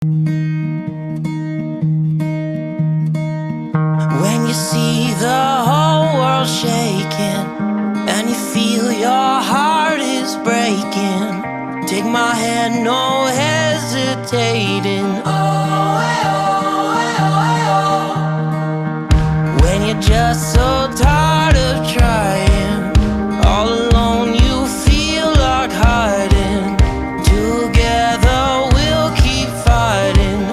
When you see the whole world shaking and you feel your heart is breaking, take my hand, no hesitating. Oh, when you're just so tired of trying, all alone you feel like hiding. Together we'll keep fighting.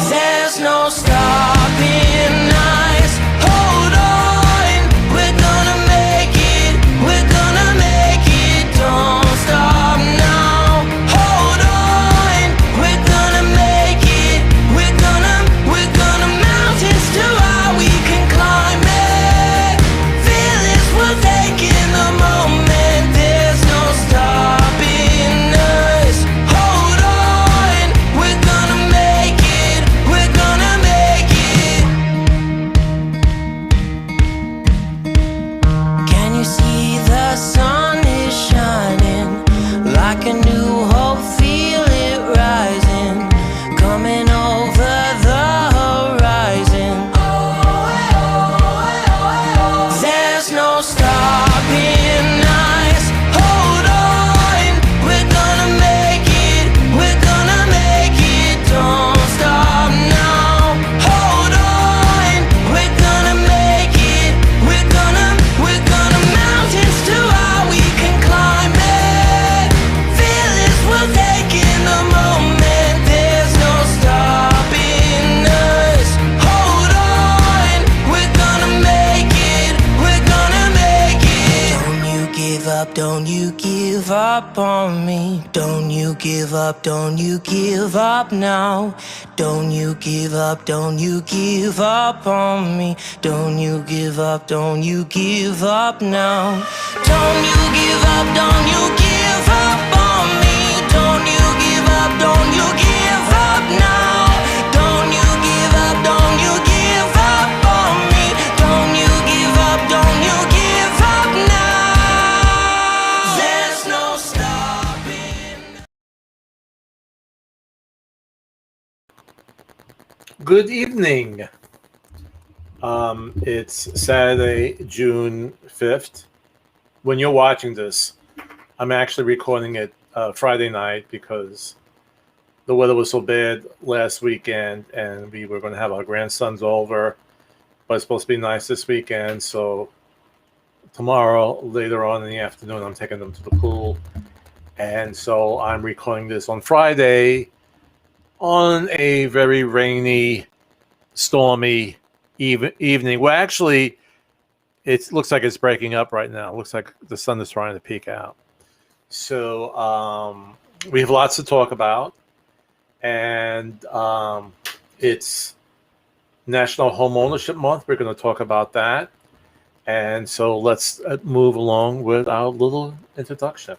There's no stopping us. Hold on, we're gonna make it. We're gonna make it. Don't stop now. Hold on, we're gonna make it. We're gonna mountains too high we can climb it. Feel this, we're taking the moment. There's no stopping us. Hold on, we're gonna make it. We're gonna make it. Can you see the sun is shining like a new hope? Feel it rising, coming over the horizon. There's no stopping us. Hold on, we're gonna make it. We're gonna make it. Don't stop now. Hold on, we're gonna make it. We're gonna mountains too high we can climb it. Feel this, we're taking the moment. There's no stopping us. Hold on, we're gonna make it. We're gonna make it. Don't you give up, don't you give up on me. Don't you give up, don't you give up now. Don't you give up, don't you give up on me. Don't you give up, don't you give up now. Don't you give up, don't you give up on me. Don't you give up, don't you give up now. Don't you give up, don't you give up on me. Don't you give up, don't you give up now. There's no stopping. Good evening. It's Saturday, June 5th. When you're watching this, I'm actually recording it Friday night because the weather was so bad last weekend and we were going to have our grandsons over, but it's supposed to be nice this weekend. So tomorrow, later on in the afternoon, I'm taking them to the pool. And so I'm recording this on Friday on a very rainy, stormy evening. Well, actually, it looks like it's breaking up right now. It looks like the sun is trying to peek out. So we have lots to talk about. And it's National Home Ownership Month. We're going to talk about that. And so let's move along with our little introduction.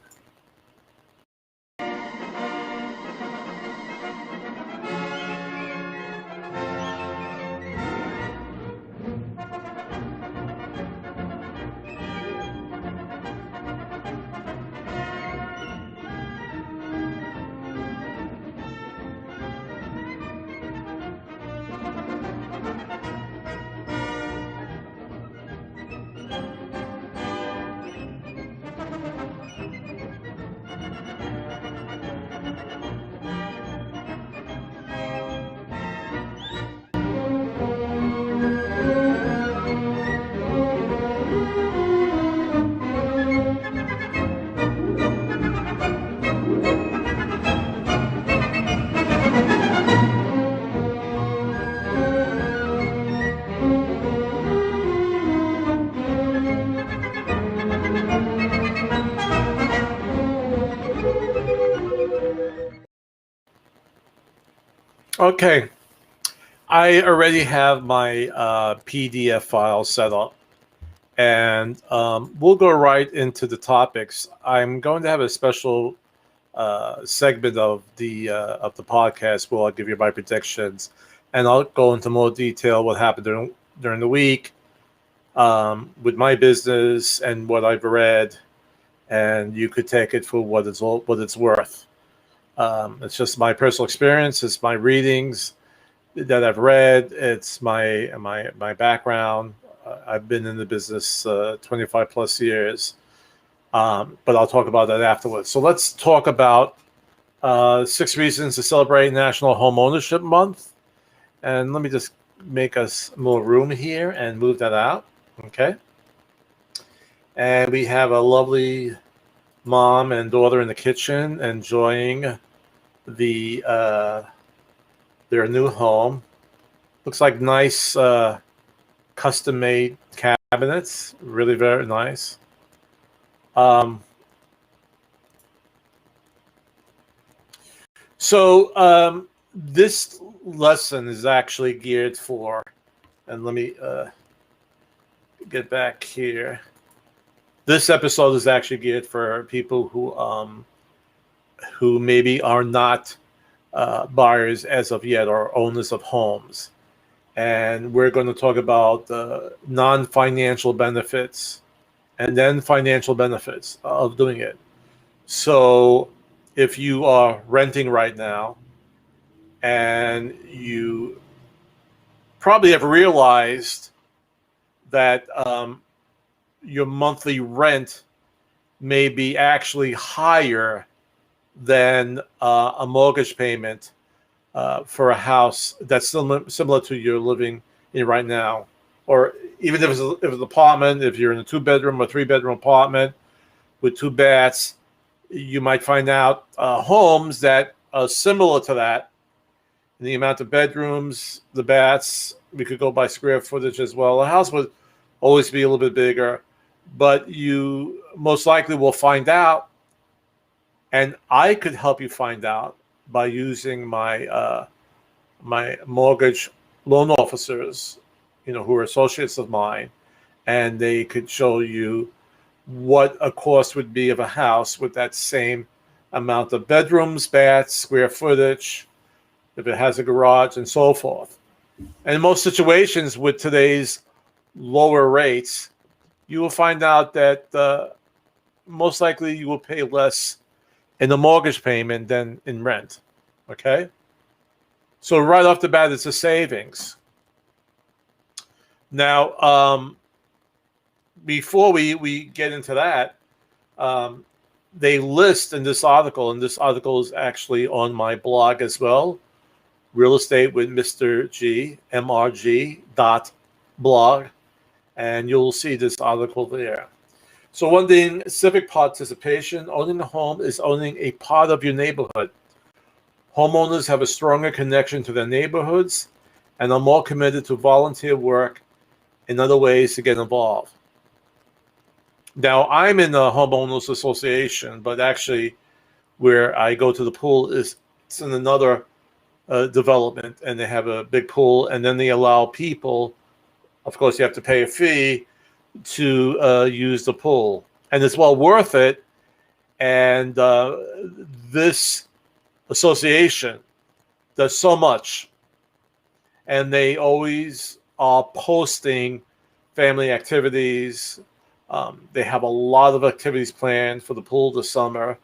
Okay, I already have my PDF file set up, and we'll go right into the topics. I'm going to have a special segment of the podcast where I'll give you my predictions, and I'll go into more detail what happened during the week with my business and what I've read, and you could take it for what it's worth. It's just my personal experience. It's my readings that I've read. It's my background. I've been in the business 25 plus years, but I'll talk about that afterwards. So let's talk about 6 reasons to celebrate National Home Ownership Month. And let me just make us more room here and move that out. Okay. And we have a lovely mom and daughter in the kitchen enjoying their new home. Looks like nice custom-made cabinets. Really very nice. So this lesson is actually geared for, and let me get back here. This episode is actually geared for people who maybe are not buyers as of yet or owners of homes. And we're going to talk about the non-financial benefits and then financial benefits of doing it. So if you are renting right now and you probably have realized that your monthly rent may be actually higher than a mortgage payment for a house that's similar to you're living in right now. Or even if it's an apartment, if you're in a 2-bedroom or 3-bedroom apartment with 2 baths, you might find out homes that are similar to that. The amount of bedrooms, the baths, we could go by square footage as well. A house would always be a little bit bigger, but you most likely will find out, and I could help you find out by using my my mortgage loan officers, who are associates of mine, and they could show you what a cost would be of a house with that same amount of bedrooms, baths, square footage, if it has a garage, and so forth. And in most situations with today's lower rates, you will find out that most likely you will pay less in the mortgage payment than in rent. Okay? So right off the bat, it's a savings. Now, before we get into that, they list in this article, and this article is actually on my blog as well, Real Estate with Mr. G, MRG.blog, and you'll see this article there. So one thing, civic participation. Owning a home is owning a part of your neighborhood. Homeowners have a stronger connection to their neighborhoods and are more committed to volunteer work and other ways to get involved. Now, I'm in the homeowners association, but actually where I go to the pool it's in another development, and they have a big pool, and then they allow people, of course you have to pay a fee to use the pool, and it's well worth it. And this association does so much, and they always are posting family activities. They have a lot of activities planned for the pool this summer,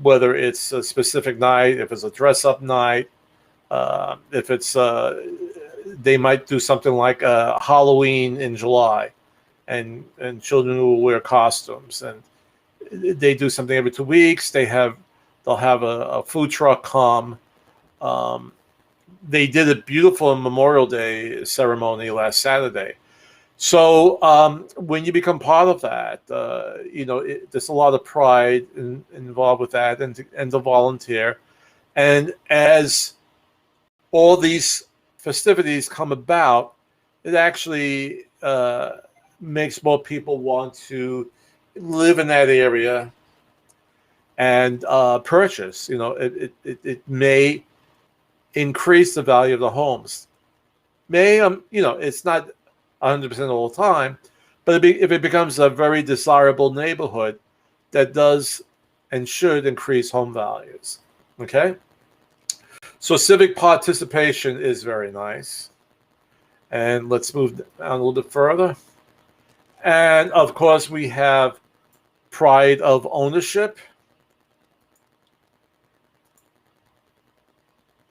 whether it's a specific night, if it's a dress-up night, if it's they might do something like Halloween in July, and children will wear costumes, and they do something every 2 weeks. They'll have a food truck come. They did a beautiful Memorial Day ceremony last Saturday. So when you become part of that, there's a lot of pride involved with that, and to volunteer. And as all these festivities come about, it actually makes more people want to live in that area and purchase. It may increase the value of the homes. It's not 100% all the time, but if it becomes a very desirable neighborhood, that does and should increase home values. Okay? So civic participation is very nice. And let's move down a little bit further. And of course, we have pride of ownership.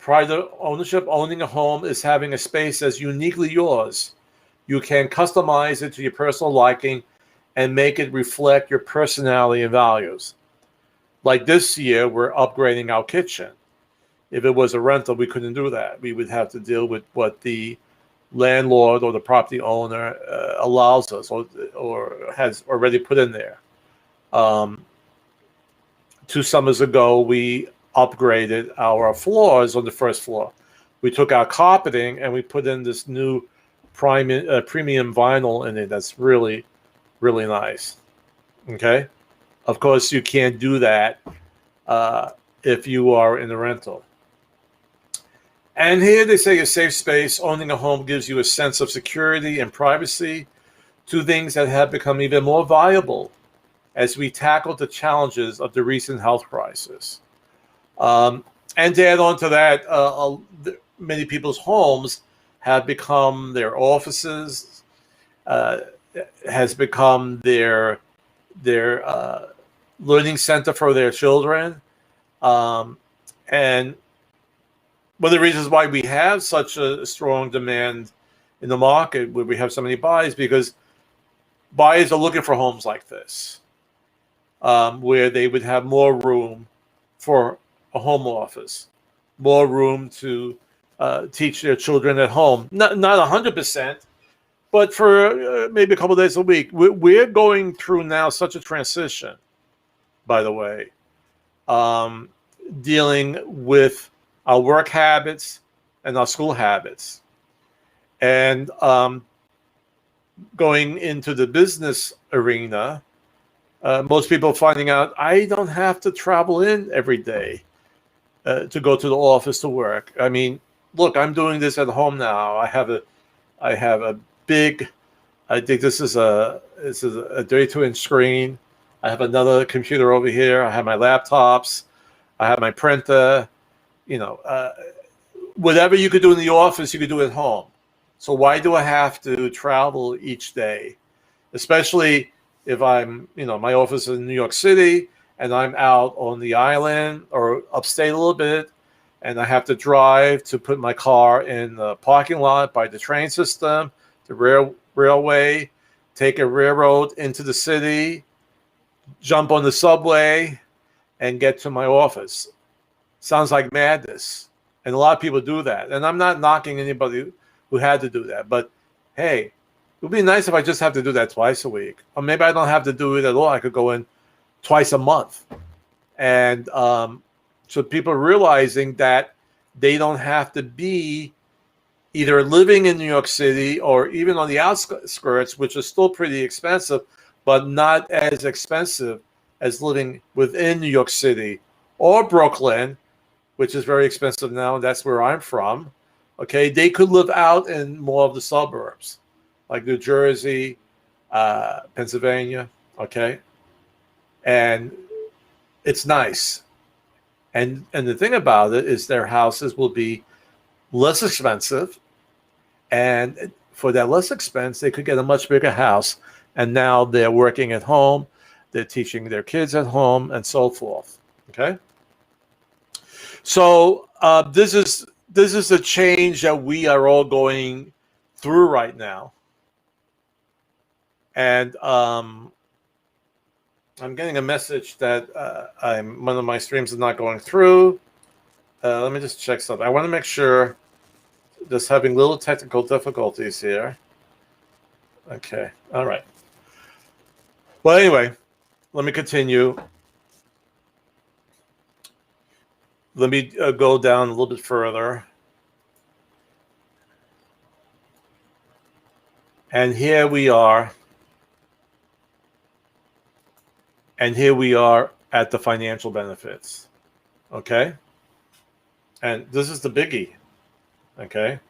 Private ownership, owning a home, is having a space that's uniquely yours. You can customize it to your personal liking and make it reflect your personality and values. Like this year, we're upgrading our kitchen. If it was a rental, we couldn't do that. We would have to deal with what the landlord or the property owner allows us or has already put in there. 2 summers ago, we upgraded our floors on the first floor. We took our carpeting and we put in this new premium vinyl in it that's really, really nice. Okay? Of course, you can't do that if you are in a rental. And here they say a safe space. Owning a home gives you a sense of security and privacy, 2 things that have become even more valuable as we tackle the challenges of the recent health crisis. And to add on to that, many people's homes have become their offices, has become their learning center for their children. And one of the reasons why we have such a strong demand in the market, where we have so many buyers, because buyers are looking for homes like this, where they would have more room for a home office, more room to teach their children at home. Not 100%, but for maybe a couple of days a week. We're going through now such a transition, by the way, dealing with our work habits and our school habits. And going into the business arena, most people are finding out I don't have to travel in every day to go to the office to work. I mean, look, I'm doing this at home now. I have a big, I think this is a 32-inch screen. I have another computer over here. I have my laptops. I have my printer. You know, whatever you could do in the office, you could do at home. So why do I have to travel each day? Especially if I'm, my office is in New York City and I'm out on the island or upstate a little bit, and I have to drive to put my car in the parking lot by the train system, the railway, take a railroad into the city, jump on the subway, and get to my office. Sounds like madness. And a lot of people do that. And I'm not knocking anybody who had to do that. But hey, it would be nice if I just have to do that twice a week. Or maybe I don't have to do it at all. I could go in twice a month. And so people are realizing that they don't have to be either living in New York City or even on the outskirts, which is still pretty expensive, but not as expensive as living within New York City or Brooklyn, which is very expensive now, and that's where I'm from. Okay, they could live out in more of the suburbs, like New Jersey, Pennsylvania. Okay, and it's nice. And the thing about it is their houses will be less expensive, and for that less expense, they could get a much bigger house. And now they're working at home, they're teaching their kids at home, and so forth. Okay. So this is a change that we are all going through right now, and I'm getting a message that one of my streams is not going through. Let me just check something. I want to make sure. Just having little technical difficulties here. Okay. All right. Well, anyway, let me continue. Let me go down a little bit further. And here we are. And here we are at the financial benefits. Okay? And this is the biggie. Okay?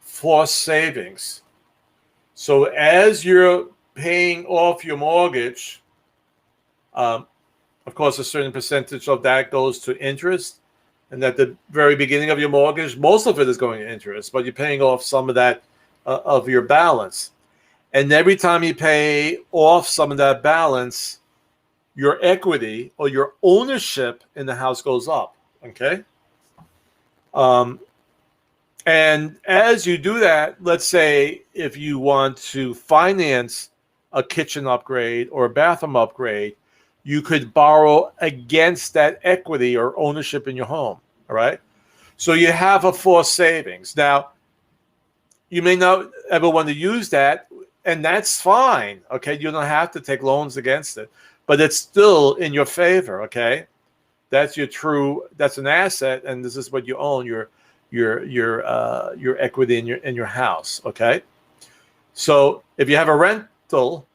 Forced savings. So as you're paying off your mortgage, of course, a certain percentage of that goes to interest. And at the very beginning of your mortgage, most of it is going to interest, but you're paying off some of that of your balance. And every time you pay off some of that balance, your equity or your ownership in the house goes up. Okay? Um, and as you do that, let's say if you want to finance a kitchen upgrade or a bathroom upgrade, you could borrow against that equity or ownership in your home. All right. So you have a forced savings. Now, you may not ever want to use that, and that's fine. Okay. You don't have to take loans against it, but it's still in your favor. Okay. That's that's an asset, and this is what you own, your equity in your house. Okay. So if you have a rental,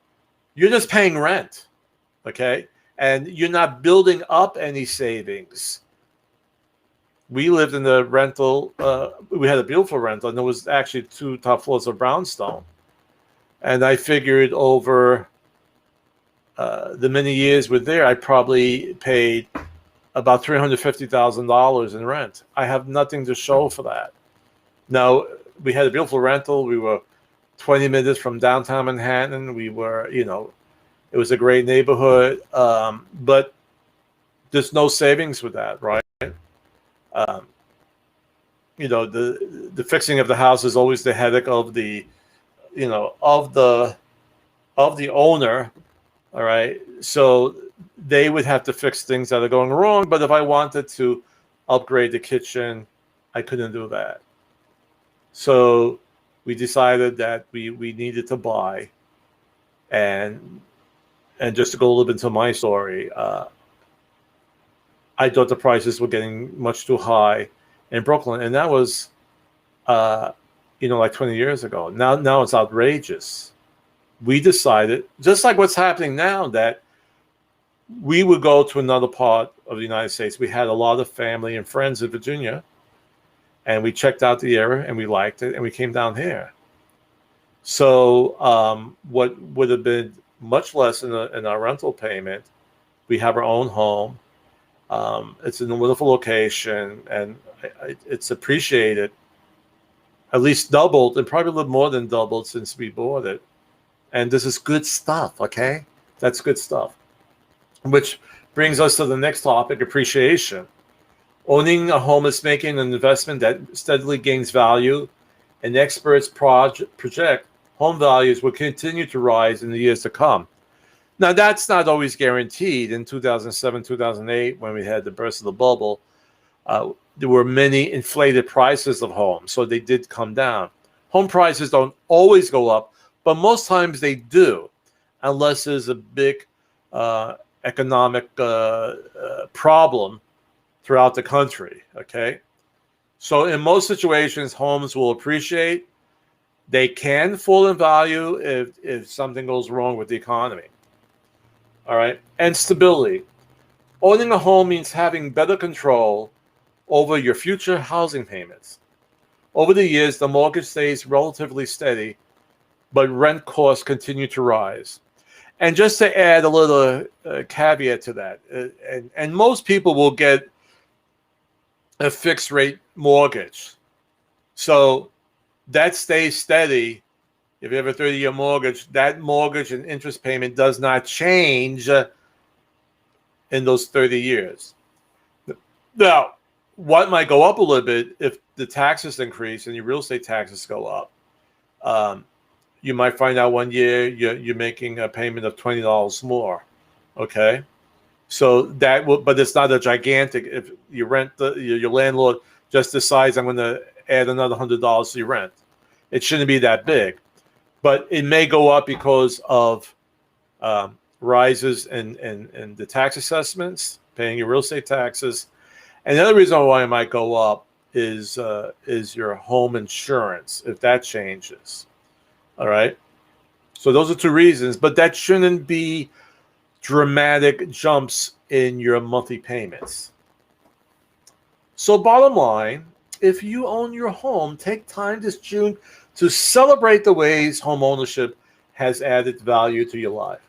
you're just paying rent. Okay. And you're not building up any savings. We lived in the rental. We had a beautiful rental, and there was actually 2 top floors of brownstone. And I figured over the many years we're there, I probably paid about $350,000 in rent. I have nothing to show for that. Now, we had a beautiful rental. We were 20 minutes from downtown Manhattan. We were, it was a great neighborhood, but there's no savings with that, right? Um, the fixing of the house is always the headache of the, of the owner. All right, so they would have to fix things that are going wrong. But if I wanted to upgrade the kitchen, I couldn't do that. So we decided that we needed to buy. And just to go a little bit into my story, I thought the prices were getting much too high in Brooklyn, and that was, like 20 years ago. Now it's outrageous. We decided, just like what's happening now, that we would go to another part of the United States. We had a lot of family and friends in Virginia, and we checked out the area, and we liked it, and we came down here. So what would have been much less in our rental payment, we have our own home. It's in a wonderful location, and it's appreciated, at least doubled, and probably a little more than doubled since we bought it. And this is good stuff, okay? That's good stuff. Which brings us to the next topic, appreciation. Owning a home is making an investment that steadily gains value, and experts project home values will continue to rise in the years to come. Now, that's not always guaranteed. In 2007, 2008, when we had the burst of the bubble, there were many inflated prices of homes, so they did come down. Home prices don't always go up, but most times they do, unless there's a big economic problem throughout the country, okay? So in most situations, homes will appreciate. They can fall in value if something goes wrong with the economy. All right, and stability. Owning a home means having better control over your future housing payments. Over the years, the mortgage stays relatively steady, but rent costs continue to rise. And just to add a little caveat to that, and most people will get a fixed rate mortgage. So that stays steady. If you have a 30-year mortgage, that mortgage and interest payment does not change in those 30 years. Now, what might go up a little bit if the taxes increase and your real estate taxes go up. You might find out one year you're making a payment of $20 more. Okay, so that will, but it's not a gigantic. If you rent, your landlord just decides I'm going to add another $100 to your rent, it shouldn't be that big. But it may go up because of rises in the tax assessments, paying your real estate taxes. And the other reason why it might go up is your home insurance, if that changes. All right. So those are two reasons, but that shouldn't be dramatic jumps in your monthly payments. So bottom line, if you own your home, take time this June to celebrate the ways home ownership has added value to your life.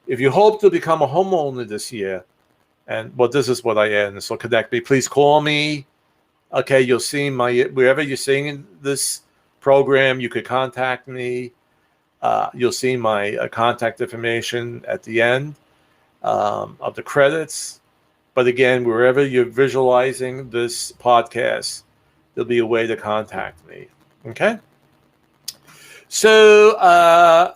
If you hope to become a homeowner this year, and well, this is what I end, so connect me. Please call me. Okay, you'll see wherever you're seeing this program, you could contact me. You'll see my contact information at the end of the credits. But again, wherever you're visualizing this podcast, there'll be a way to contact me. Okay. So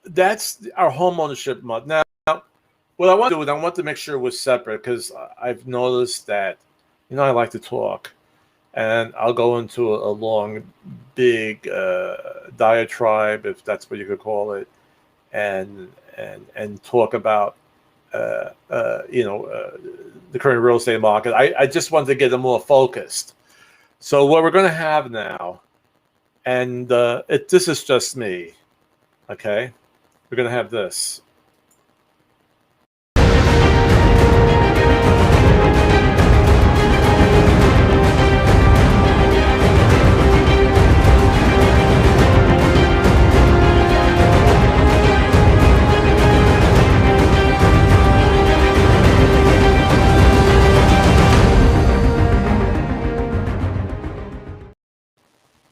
that's our home ownership month. Now, what I want to do is I want to make sure we're separate, because I've noticed that, I like to talk, and I'll go into a long, big diatribe, if that's what you could call it, and talk about the current real estate market. I just wanted to get them more focused. So what we're going to have now, and this is just me, okay? We're going to have this.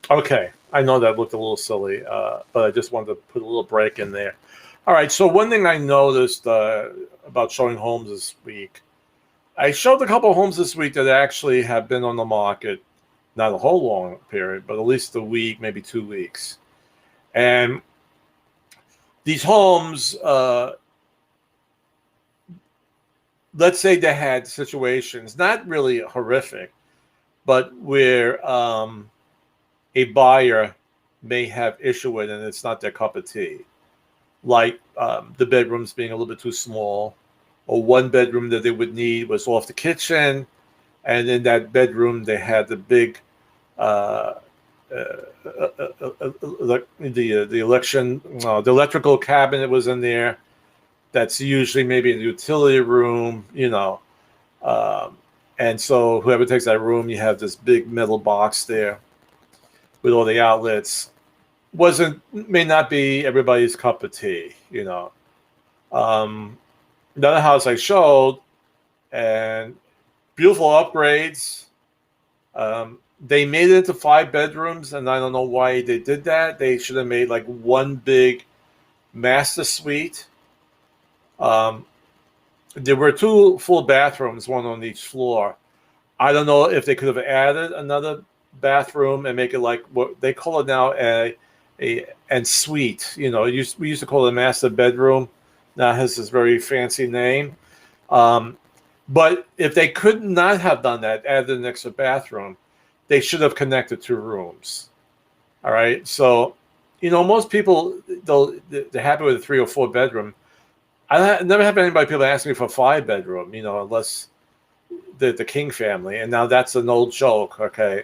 Okay, I know that looked a little silly, but I just wanted to put a little break in there. All right, so one thing I noticed about showing homes this week, I showed a couple of homes this week that actually have been on the market, not a whole long period, but at least a week, maybe 2 weeks. And these homes, let's say they had situations, not really horrific, but where a buyer may have issue with, and it's not their cup of tea, like the bedrooms being a little bit too small, or one bedroom that they would need was off the kitchen, and in that bedroom they had the big the electrical cabinet was in there. That's usually maybe in the utility room, and so whoever takes that room, you have this big metal box there with all the outlets. May not be everybody's cup of tea, Another house I showed, and beautiful upgrades. They made it into 5 bedrooms, and I don't know why they did that. They should have made like one big master suite. There were 2 full bathrooms, one on each floor. I don't know if they could have added another bathroom and make it like what they call it now, a suite. We used to call it a master bedroom. Now it has this very fancy name. But if they could not have done that, added an extra bathroom, they should have connected 2 rooms. All right. So, most people, they're happy with a 3 or 4 bedroom. I never have people ask me for a 5 bedroom, unless the King family. And now that's an old joke. Okay.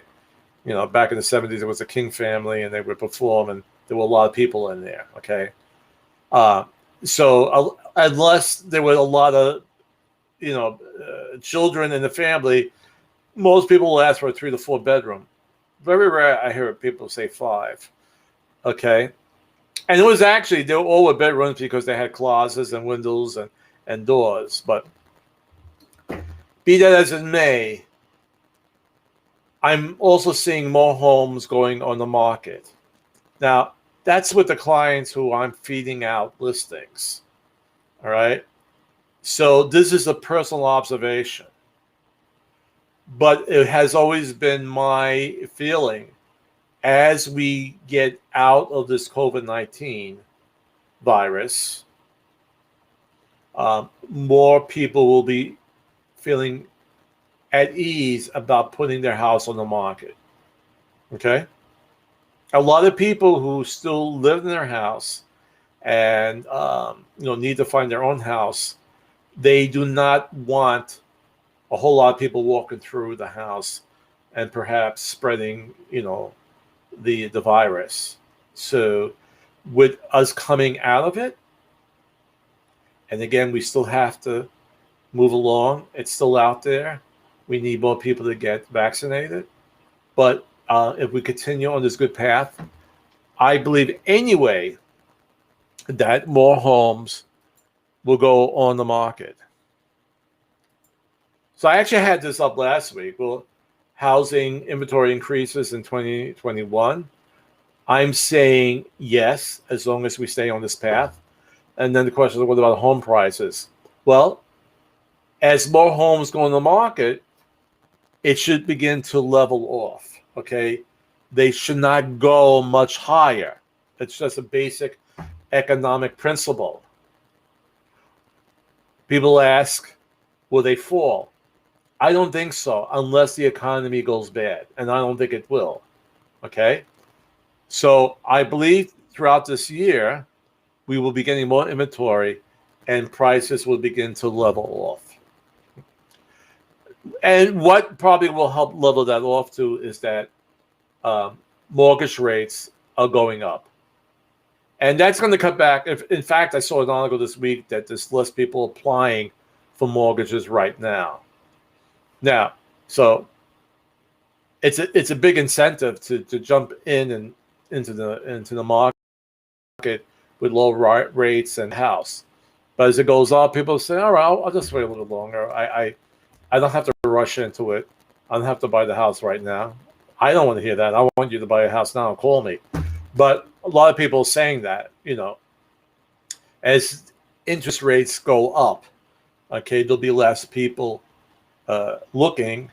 Back in the 70s, it was a King family, and they would perform, and there were a lot of people in there. Okay. So unless there were a lot of, children in the family, most people will ask for a 3 to 4 bedroom. Very rare I hear people say 5. Okay. And it was actually, they were all with bedrooms because they had closets and windows and doors. But be that as it may, I'm also seeing more homes going on the market. Now, that's with the clients who I'm feeding out listings. All right. So this is a personal observation. But it has always been my feeling, as we get out of this COVID-19 virus, more people will be feeling at ease about putting their house on the market. Okay? A lot of people who still live in their house and need to find their own house, they do not want a whole lot of people walking through the house and perhaps spreading, the virus. So with us coming out of it, and again, we still have to move along. It's still out there. We need more people to get vaccinated. But if we continue on this good path, I believe anyway that more homes will go on the market. So I actually had this up last week. Well, housing inventory increases in 2021. I'm saying yes, as long as we stay on this path. And then the question is, what about home prices? Well, as more homes go on the market, it should begin to level off. okay, they should not go much higher. It's just a basic economic principle. People ask, will they fall? I don't think so, unless the economy goes bad, and I don't think it will. Okay? So I believe throughout this year, we will be getting more inventory and prices will begin to level off. And what probably will help level that off too is that mortgage rates are going up. And that's going to cut back. In fact, I saw an article this week that there's less people applying for mortgages right now. So it's a big incentive to jump in and into the market with low rates and house. But as it goes up, people say, all right, I'll just wait a little longer. I don't have to rush into it. I don't have to buy the house right now. I don't want to hear that. I want you to buy a house now and call me. But a lot of people are saying that, as interest rates go up, okay, there'll be less people looking.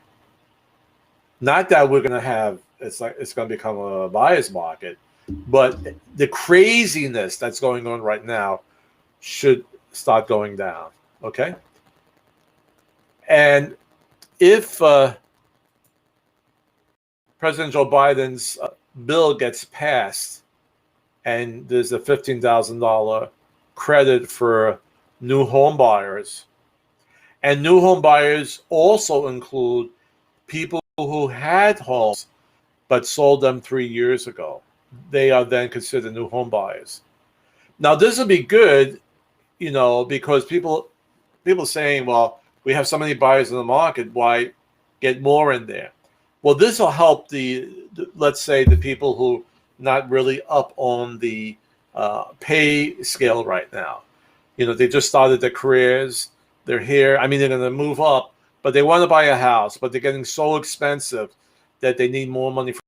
Not that we're going to have, it's going to become a buyer's market, but the craziness that's going on right now should start going down, okay? And if President Joe Biden's bill gets passed and there's a $15,000 credit for new home buyers, and new home buyers also include people who had homes but sold them 3 years ago. They are then considered new home buyers. Now, this will be good, because people saying, well, we have so many buyers in the market, why get more in there? Well, this will help let's say, the people who not really up on the pay scale right now. They just started their careers. They're here. I mean, they're going to move up, but they want to buy a house, but they're getting so expensive that they need more money for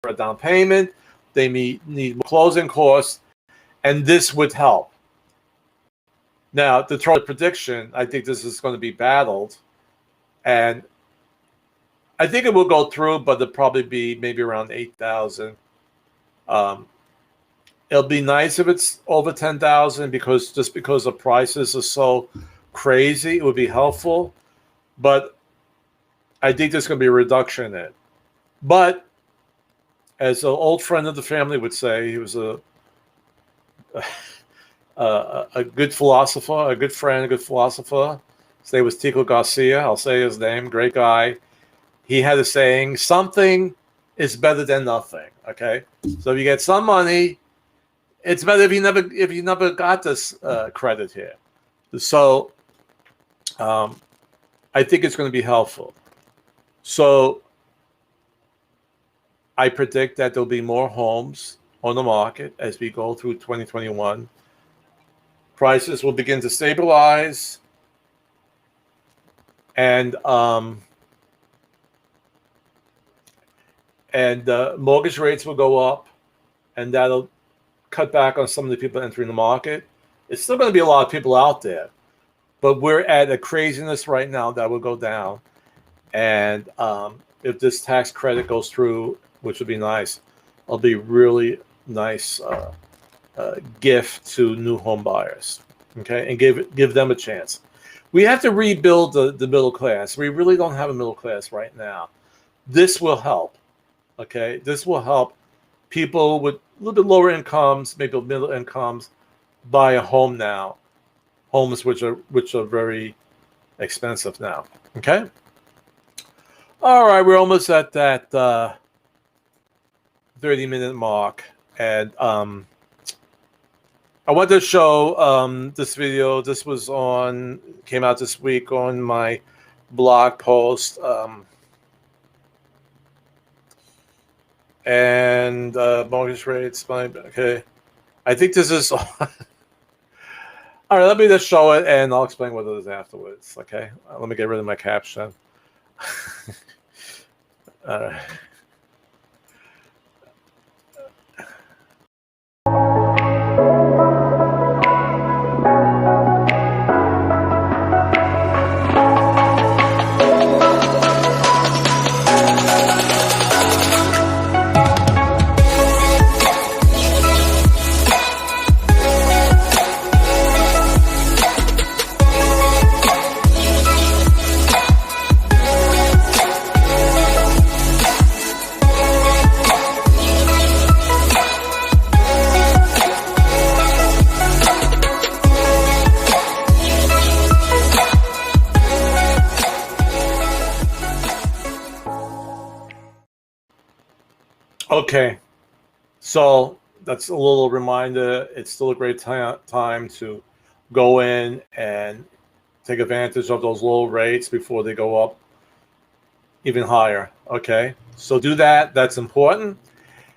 a down payment. They need closing costs, and this would help. Now, to throw a prediction, I think this is going to be battled, and I think it will go through, but it'll probably be maybe around 8,000. It'll be nice if it's over 10,000 because the prices are so crazy, it would be helpful. But I think there's going to be a reduction in it. But as an old friend of the family would say, he was a good philosopher, a good friend, a good philosopher. His name was Tico Garcia. I'll say his name. Great guy. He had a saying, something is better than nothing. Okay? So if you get some money, it's better if you never got this credit here. So I think it's going to be helpful. So I predict that there'll be more homes on the market as we go through 2021. Prices will begin to stabilize, and mortgage rates will go up, and that'll cut back on some of the people entering the market. It's still going to be a lot of people out there, but we're at a craziness right now that will go down. And if this tax credit goes through, which would be nice, it'll be really nice gift to new home buyers, okay, and give them a chance. We have to rebuild the middle class. We really don't have a middle class right now. This will help, okay? This will help people with a little bit lower incomes, maybe middle incomes, buy a home now. Homes which are very expensive now, okay? All right, we're almost at that 30-minute mark, and I want to show this video. This came out this week on my blog post, and mortgage rates. Okay, I think this is. All right, let me just show it, and I'll explain what it is afterwards. Okay, let me get rid of my caption. All right. Okay, so that's a little reminder. It's still a great time to go in and take advantage of those low rates before they go up even higher. Okay, so do that. That's important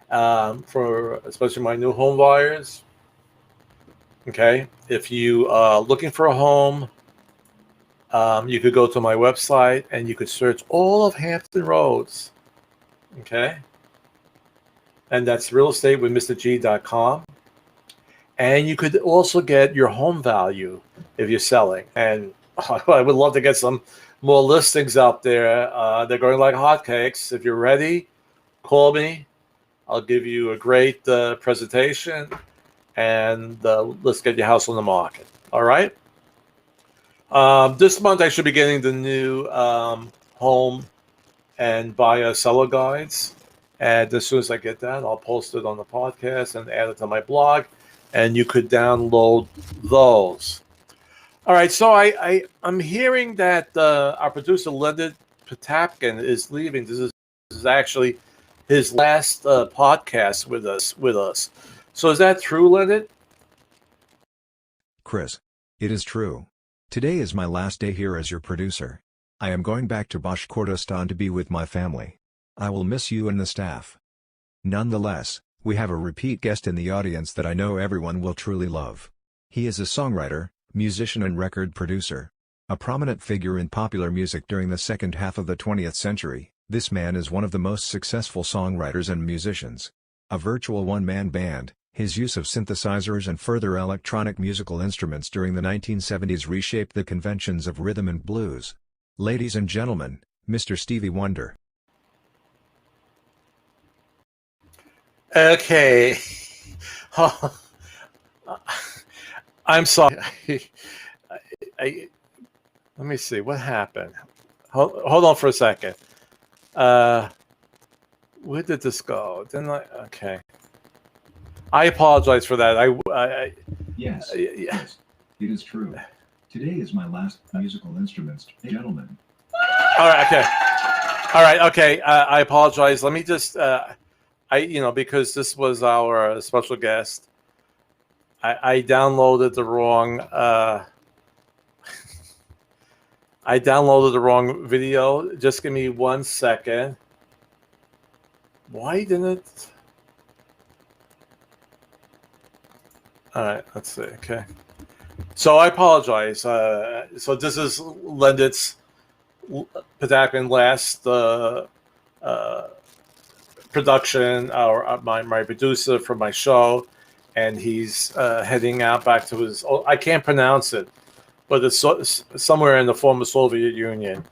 for especially my new home buyers. Okay, if you are looking for a home, you could go to my website and you could search all of Hampton Roads. Okay, and that's realestatewithmrg.com. And you could also get your home value if you're selling. And I would love to get some more listings out there. They're going like hotcakes. If you're ready, call me. I'll give you a great presentation, and let's get your house on the market. All right. This month I should be getting the new home and buyer seller guides. And as soon as I get that, I'll post it on the podcast and add it to my blog, and you could download those. All right, so I'm hearing that our producer Leonard Potapkin is leaving. This is actually his last podcast with us. So is that true, Leonard? Chris, it is true. Today is my last day here as your producer. I am going back to Bashkortostan to be with my family. I will miss you and the staff. Nonetheless, we have a repeat guest in the audience that I know everyone will truly love. He is a songwriter, musician and record producer. A prominent figure in popular music during the second half of the 20th century, this man is one of the most successful songwriters and musicians. A virtual one-man band, his use of synthesizers and further electronic musical instruments during the 1970s reshaped the conventions of rhythm and blues. Ladies and gentlemen, Mr. Stevie Wonder. Okay. I'm sorry. Let me see what happened. Hold on for a second. Where did this go? Didn't I? Okay. I apologize for that. Yes, Yeah. yes, it is true. Today is my last musical instruments, gentlemen. All right. Okay. All right. Okay. I apologize. Let me just. Because this was our special guest, I downloaded the wrong. I downloaded the wrong video. Just give me 1 second. Why didn't it? All right, let's see. Okay. So I apologize. So this is Leonard's Potapkin last production, my producer for my show, and he's heading out back to his. I can't pronounce it, but it's somewhere in the former Soviet Union,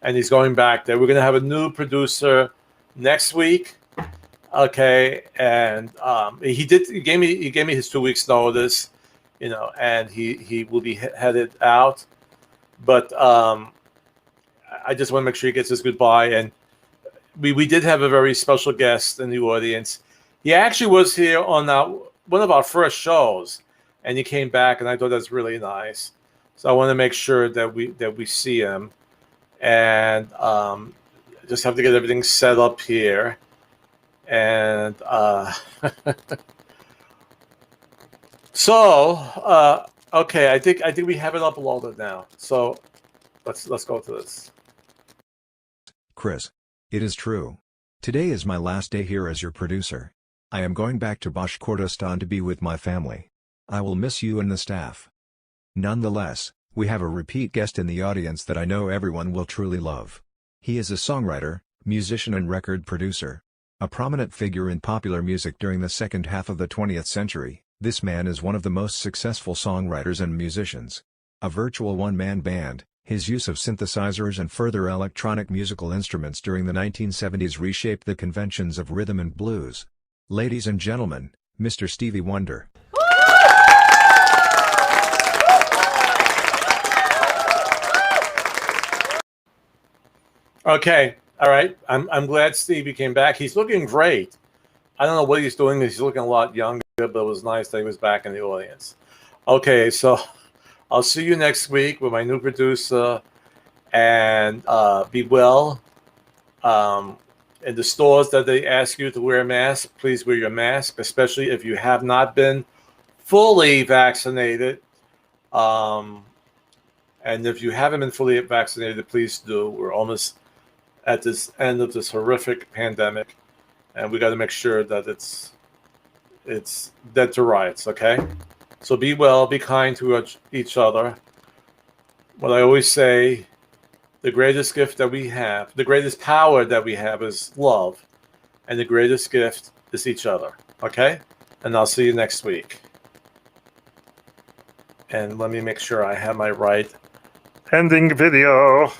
and he's going back there. We're going to have a new producer next week. Okay, and he gave me his 2 weeks notice, and he will be headed out, but I just want to make sure he gets his goodbye. And we did have a very special guest in the audience. He actually was here on one of our first shows, and he came back, and I thought that's really nice. So I want to make sure that we see him, and just have to get everything set up here. And okay, I think we have it uploaded now. So let's go to this. Chris, it is true. Today is my last day here as your producer. I am going back to Bashkortostan to be with my family. I will miss you and the staff. Nonetheless, we have a repeat guest in the audience that I know everyone will truly love. He is a songwriter, musician and record producer. A prominent figure in popular music during the second half of the 20th century, this man is one of the most successful songwriters and musicians. A virtual one-man band, his use of synthesizers and further electronic musical instruments during the 1970s reshaped the conventions of rhythm and blues. Ladies and gentlemen, Mr. Stevie Wonder. Okay. All right. I'm glad Stevie came back. He's looking great. I don't know what he's doing. He's looking a lot younger, but it was nice that he was back in the audience. Okay, so I'll see you next week with my new producer, and be well. In the stores that they ask you to wear a mask, please wear your mask, especially if you have not been fully vaccinated. And if you haven't been fully vaccinated, please do. We're almost at this end of this horrific pandemic, and we got to make sure that it's dead to rights, okay? So be well, be kind to each other. What I always say, the greatest gift that we have, the greatest power that we have is love. And the greatest gift is each other, okay? And I'll see you next week. And let me make sure I have my right ending video.